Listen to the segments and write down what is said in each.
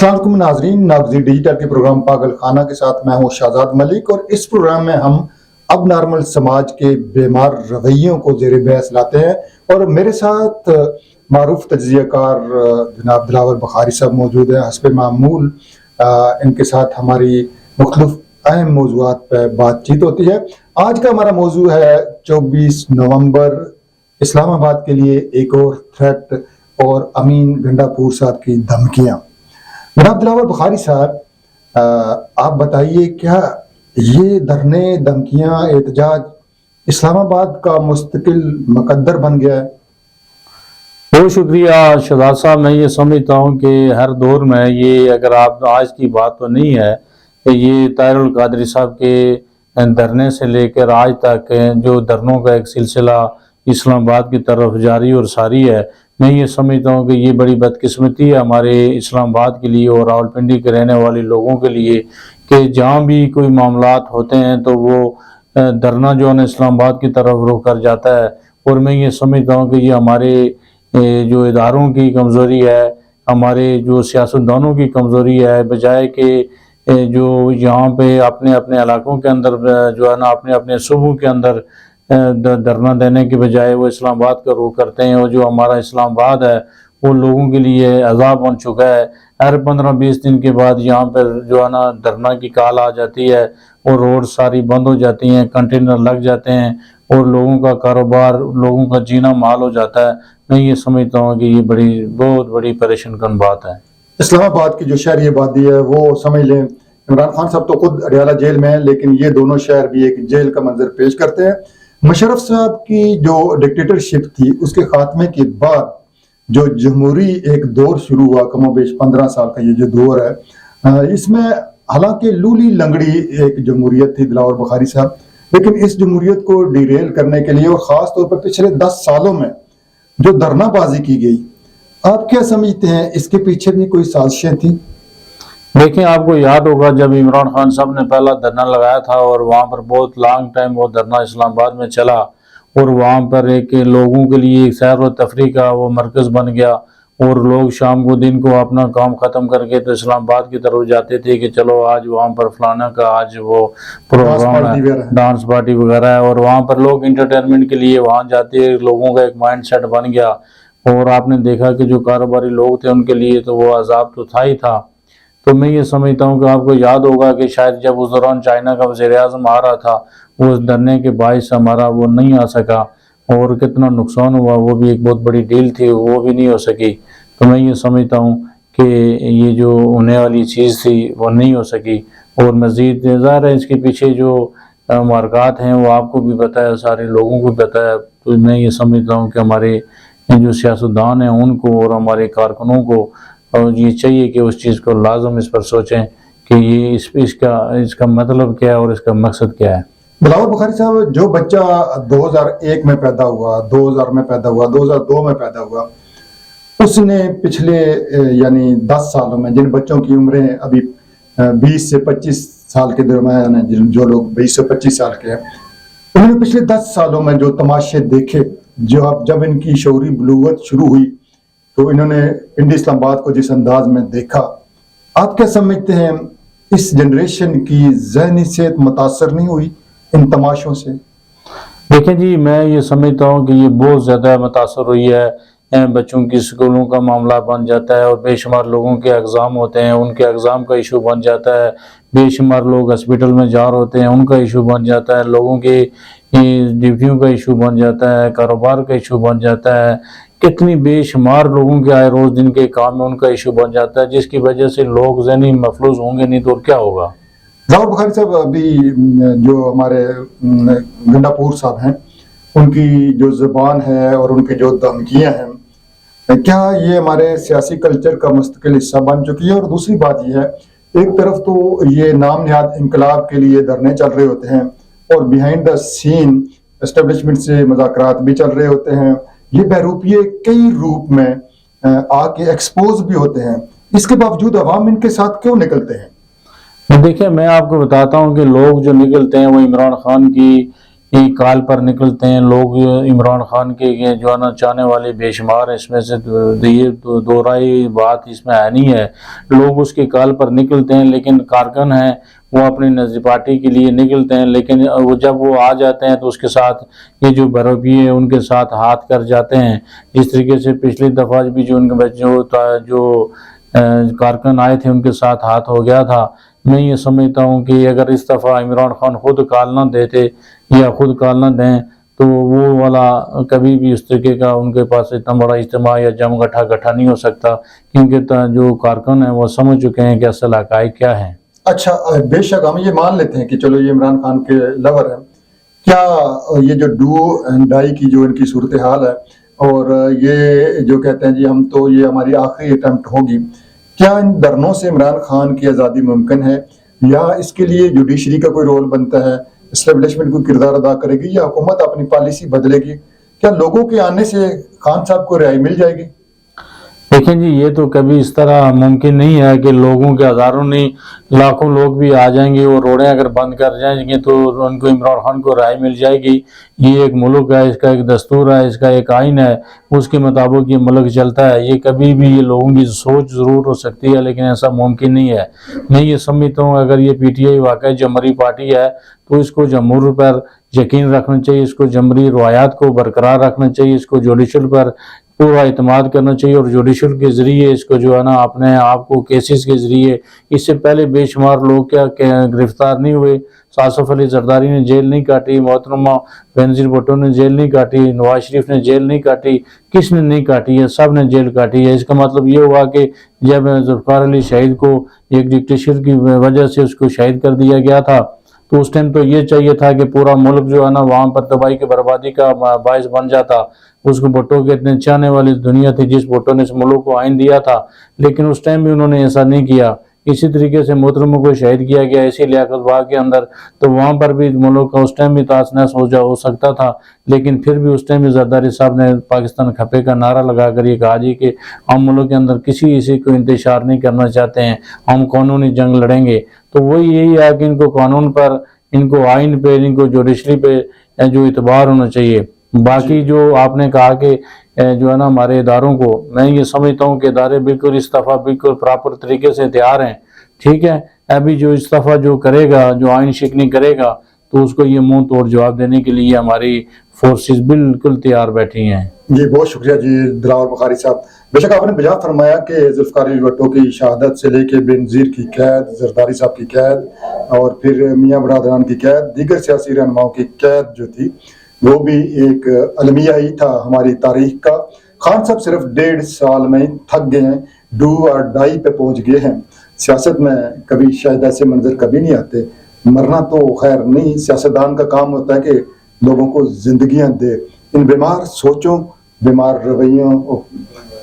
السلام علیکم ناظرین، ناگزیر ڈیجیٹل کے پروگرام پاگل خانہ کے ساتھ میں ہوں شہزاد ملک، اور اس پروگرام میں ہم اب نارمل سماج کے بیمار رویوں کو زیر بحث لاتے ہیں، اور میرے ساتھ معروف تجزیہ کار جناب دلاور بخاری صاحب موجود ہیں۔ حسب معمول ان کے ساتھ ہماری مختلف اہم موضوعات پہ بات چیت ہوتی ہے۔ آج کا ہمارا موضوع ہے 24 نومبر، اسلام آباد کے لیے ایک اور تھریٹ اور امین گنڈا پور صاحب کی دھمکیاں۔ جناب دلاور بخاری صاحب، آپ بتائیے، کیا یہ دھرنے، دھمکیاں، احتجاج اسلام آباد کا مستقل مقدر بن گیا ہے؟ بہت شکریہ شہزاد صاحب۔ میں یہ سمجھتا ہوں کہ ہر دور میں یہ، اگر آپ آج کی بات تو نہیں ہے کہ یہ طاہر القادری صاحب کے دھرنے سے لے کر آج تک جو دھرنوں کا ایک سلسلہ اسلام آباد کی طرف جاری اور ساری ہے، میں یہ سمجھتا ہوں کہ یہ بڑی بدقسمتی ہے ہمارے اسلام آباد کے لیے اور راولپنڈی کے رہنے والے لوگوں کے لیے کہ جہاں بھی کوئی معاملات ہوتے ہیں تو وہ دھرنا جو ہے اسلام آباد کی طرف رخ کر جاتا ہے۔ اور میں یہ سمجھتا ہوں کہ یہ ہمارے جو اداروں کی کمزوری ہے، ہمارے جو سیاستدانوں کی کمزوری ہے، بجائے کہ جو یہاں پہ اپنے اپنے علاقوں کے اندر جو ہے نا اپنے اپنے صوبوں کے اندر دھرنا دینے کے بجائے وہ اسلام آباد کا رخ کرتے ہیں، اور جو ہمارا اسلام آباد ہے وہ لوگوں کے لیے عذاب بن چکا ہے۔ ہر 15-20 دن کے بعد یہاں پر جو ہے نا دھرنا کی کال آ جاتی ہے اور روڈ ساری بند ہو جاتی ہیں، کنٹینر لگ جاتے ہیں اور لوگوں کا کاروبار، لوگوں کا جینا محال ہو جاتا ہے۔ میں یہ سمجھتا ہوں کہ یہ بہت بڑی پریشان کن بات ہے۔ اسلام آباد کی جو شہری آبادی ہے وہ سمجھ لیں، عمران خان صاحب تو خود اڈیالہ جیل میں ہیں، لیکن یہ دونوں شہر بھی ایک جیل کا منظر پیش کرتے ہیں۔ مشرف صاحب کی جو ڈکٹیٹرشپ تھی، اس کے خاتمے کے بعد جو جمہوری ایک دور شروع ہوا، کم و بیش 15 سال کا یہ جو دور ہے، اس میں حالانکہ لولی لنگڑی ایک جمہوریت تھی دلاور بخاری صاحب، لیکن اس جمہوریت کو ڈیریل کرنے کے لیے اور خاص طور پر پچھلے 10 سالوں میں جو دھرنا بازی کی گئی، آپ کیا سمجھتے ہیں اس کے پیچھے بھی کوئی سازشیں تھیں؟ دیکھیں، آپ کو یاد ہوگا جب عمران خان صاحب نے پہلا دھرنا لگایا تھا اور وہاں پر بہت لانگ ٹائم وہ دھرنا اسلام آباد میں چلا، اور وہاں پر ایک لوگوں کے لیے ایک سیر و تفریح کا وہ مرکز بن گیا، اور لوگ شام کو دن کو اپنا کام ختم کر کے تو اسلام آباد کی طرف جاتے تھے کہ چلو آج وہاں پر فلانا کا آج وہ پروگرام ہے، ڈانس پارٹی وغیرہ ہے، اور وہاں پر لوگ انٹرٹینمنٹ کے لیے وہاں جاتے ہیں۔ لوگوں کا ایک مائنڈ سیٹ بن گیا، اور آپ نے دیکھا کہ جو کاروباری لوگ تھے ان کے لیے تو وہ عذاب تو تھا ہی تھا۔ تو میں یہ سمجھتا ہوں کہ آپ کو یاد ہوگا کہ شاید جب اس دوران چائنا کا وزیر اعظم آ رہا تھا، وہ اس دھرنے کے باعث ہمارا وہ نہیں آ سکا، اور کتنا نقصان ہوا، وہ بھی ایک بہت بڑی ڈیل تھی، وہ بھی نہیں ہو سکی۔ تو میں یہ سمجھتا ہوں کہ یہ جو ہونے والی چیز تھی وہ نہیں ہو سکی، اور مزید ظاہر ہے اس کے پیچھے جو محرکات ہیں وہ آپ کو بھی پتہ ہے، سارے لوگوں کو بھی پتہ ہے۔ تو میں یہ سمجھتا ہوں کہ ہمارے جو سیاستدان ہیں ان کو اور ہمارے کارکنوں کو یہ چاہیے کہ اس چیز کو لازم اس پر سوچیں کہ یہ اس کا مطلب کیا ہے اور اس کا مقصد کیا ہے۔ دلاور بخاری صاحب، جو بچہ 2001 میں پیدا ہوا، 2000 میں پیدا ہوا، 2002 میں پیدا ہوا، اس نے پچھلے یعنی 10 سالوں میں جن بچوں کی عمریں ابھی 20 سے 25 سال کے درمیان ہیں، جو لوگ 20 سے 25 سال کے ہیں، انہوں نے پچھلے 10 سالوں میں جو تماشے دیکھے، جب ان کی شعوری بلوغت شروع ہوئی تو انہوں نے پنڈی اسلام آباد کو جس انداز میں دیکھا، آپ کیا سمجھتے ہیں اس جنریشن کی ذہنی صحت متاثر نہیں ہوئی ان تماشوں سے؟ دیکھیں جی، میں یہ سمجھتا ہوں کہ یہ بہت زیادہ متاثر ہوئی ہے۔ بچوں کی سکولوں کا معاملہ بن جاتا ہے، اور بے شمار لوگوں کے اگزام ہوتے ہیں، ان کے اگزام کا ایشو بن جاتا ہے، بے شمار لوگ ہسپیٹل میں جا رہے ہوتے ہیں، ان کا ایشو بن جاتا ہے، لوگوں کے ڈیوٹیوں کا ایشو بن جاتا ہے، کاروبار کا ایشو بن جاتا ہے، کتنی بے شمار لوگوں کے آئے روز دن کے کام میں ان کا ایشو بن جاتا ہے، جس کی وجہ سے لوگ ذہنی مفلوج ہوں گے، نہیں تو کیا ہوگا۔ دلاور بخاری صاحب، ابھی جو ہمارے گنڈا پور صاحب ہیں، ان کی جو زبان ہے اور ان کی جو دھمکیاں ہیں، کیا یہ ہمارے سیاسی کلچر کا مستقل حصہ بن چکی ہے؟ اور دوسری بات یہ ہے، ایک طرف تو یہ نام نہاد انقلاب کے لیے دھرنے چل رہے ہوتے ہیں، اور بیہائنڈ دا سین اسٹیبلشمنٹ سے مذاکرات بھی چل رہے ہوتے ہیں، یہ بہروپیے کئی روپ میں آ کے ایکسپوز بھی ہوتے ہیں، اس کے باوجود عوام ان کے ساتھ کیوں نکلتے ہیں؟ دیکھیں، میں آپ کو بتاتا ہوں کہ لوگ جو نکلتے ہیں وہ عمران خان کی یہ کال پر نکلتے ہیں لوگ، عمران خان کے جو ہے نا چاہنے والے بے شمار ہیں، اس میں سے یہ دوہرائی بات اس میں ہے نہیں ہے، لوگ اس کے کال پر نکلتے ہیں، لیکن کارکن ہیں وہ اپنی نظری پارٹی کے لیے نکلتے ہیں، لیکن وہ جب وہ آ جاتے ہیں تو اس کے ساتھ یہ جو بروپی ہے ان کے ساتھ ہاتھ کر جاتے ہیں، جس طریقے سے پچھلی دفعہ بھی جو ان کے جو کارکن آئے تھے ان کے ساتھ ہاتھ ہو گیا تھا۔ میں یہ سمجھتا ہوں کہ اگر اس دفعہ عمران خان خود کال نہ دیتے یا خود کال نہ دیں تو وہ والا کبھی بھی اس طریقے کا ان کے پاس اتنا بڑا اجتماع یا جم گٹھا نہیں ہو سکتا، کیونکہ جو کارکن ہیں وہ سمجھ چکے ہیں کہ اصل حقائق کیا ہے۔ اچھا، بے شک ہم یہ مان لیتے ہیں کہ چلو یہ عمران خان کے لور ہیں، کیا یہ جو ڈو اینڈ ڈائی کی جو ان کی صورتحال ہے اور یہ جو کہتے ہیں جی ہم تو یہ ہماری آخری اٹیمپٹ ہوگی، کیا ان دھرنوں سے عمران خان کی آزادی ممکن ہے یا اس کے لیے جوڈیشری کا کوئی رول بنتا ہے، اسٹیبلشمنٹ کوئی کردار ادا کرے گی یا حکومت اپنی پالیسی بدلے گی؟ کیا لوگوں کے آنے سے خان صاحب کو رہائی مل جائے گی؟ دیکھیں جی، یہ تو کبھی اس طرح ممکن نہیں ہے کہ لوگوں کے ہزاروں نہیں لاکھوں لوگ بھی آ جائیں گے اور روڈیں اگر بند کر جائیں گے تو ان کو عمران خان کو رہائی مل جائے گی۔ یہ ایک ملک ہے، اس کا ایک دستور ہے، اس کا ایک آئین ہے، اس کے مطابق یہ ملک چلتا ہے۔ یہ کبھی بھی یہ لوگوں کی سوچ ضرور ہو سکتی ہے لیکن ایسا ممکن نہیں ہے۔ میں یہ سمجھتا ہوں اگر یہ پی ٹی آئی واقعی جمہوری پارٹی ہے تو اس کو جمہور پر یقین رکھنا چاہیے، اس کو جمہوری روایات کو برقرار رکھنا چاہیے، اس کو جوڈیشل پر پورا اعتماد کرنا چاہیے اور جوڈیشل کے ذریعے اس کو جو ہے نا اپنے آپ کو کیسز کے ذریعے، اس سے پہلے بے شمار لوگ کیا گرفتار نہیں ہوئے، آصف علی زرداری نے جیل نہیں کاٹی، محترمہ بینظیر بھٹو نے جیل نہیں کاٹی، نواز شریف نے جیل نہیں کاٹی، کس نے نہیں کاٹی ہے؟ سب نے جیل کاٹی ہے۔ اس کا مطلب یہ ہوا کہ جب ذوالفقار علی شہید کو ایک ڈکٹیٹرشپ کی وجہ سے اس کو شہید کر دیا گیا تھا تو اس ٹائم تو یہ چاہیے تھا کہ پورا ملک جو ہے نا وہاں پر تباہی کی بربادی کا باعث بن جاتا۔ اس کو بھٹو کے اتنے چاہنے والی دنیا تھی جس بھٹو نے اس ملک کو آئین دیا تھا، لیکن اس ٹائم بھی انہوں نے ایسا نہیں کیا۔ اسی طریقے سے محترموں کو شہید کیا گیا اسی لیاقت باغ کے اندر، تو وہاں پر بھی ملک کا اس ٹائم بھی تاس ناس ہو سکتا تھا، لیکن پھر بھی اس ٹائم بھی زرداری صاحب نے پاکستان کھپے کا نعرہ لگا کر یہ کہا جی کہ ہم ملک کے اندر کسی کو انتشار نہیں کرنا چاہتے ہیں، ہم قانونی جنگ لڑیں گے۔ تو وہی یہی ہے کہ ان کو قانون پر، ان کو آئین پہ، ان کو جوڈیشری پہ جو اعتبار ہونا چاہیے۔ باقی جو آپ نے کہا کہ جو ہے نا ہمارے اداروں کو، میں یہ سمجھتا ہوں کہ ادارے بالکل اس دفعہ بالکل پراپر طریقے سے تیار ہیں، ٹھیک ہے۔ ابھی جو اس دفعہ جو کرے گا، جو آئین شکنی کرے گا تو اس کو یہ منہ توڑ جواب دینے کے لیے ہماری فورسز بالکل تیار بیٹھی ہیں۔ جی بہت شکریہ جی دلاور بخاری صاحب، بے شک آپ نے بجا فرمایا کہ ذوالفقار علی بھٹو کی شہادت سے لے کے بینظیر کی قید، زرداری صاحب کی قید اور پھر میاں برادران کی قید، دیگر سیاسی رہنماؤں کی قید جو تھی وہ بھی ایک المیہ ہی تھا ہماری تاریخ کا۔ خان صاحب صرف 1.5 سال میں تھک گئے ہیں، ڈو اور ڈائی پہ پہنچ گئے ہیں۔ سیاست میں کبھی شاید ایسے منظر کبھی نہیں آتے، مرنا تو خیر نہیں، سیاستدان کا کام ہوتا ہے کہ لوگوں کو زندگیاں دے۔ ان بیمار سوچوں، بیمار رویوں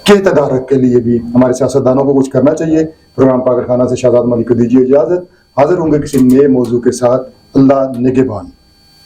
کے تدارک کے لیے بھی ہمارے سیاستدانوں کو کچھ کرنا چاہیے۔ پروگرام پاگل خانہ سے شہزاد ملک کو دیجیے اجازت، حاضر ہوں گے کسی نئے موضوع کے ساتھ۔ اللہ نگہبان۔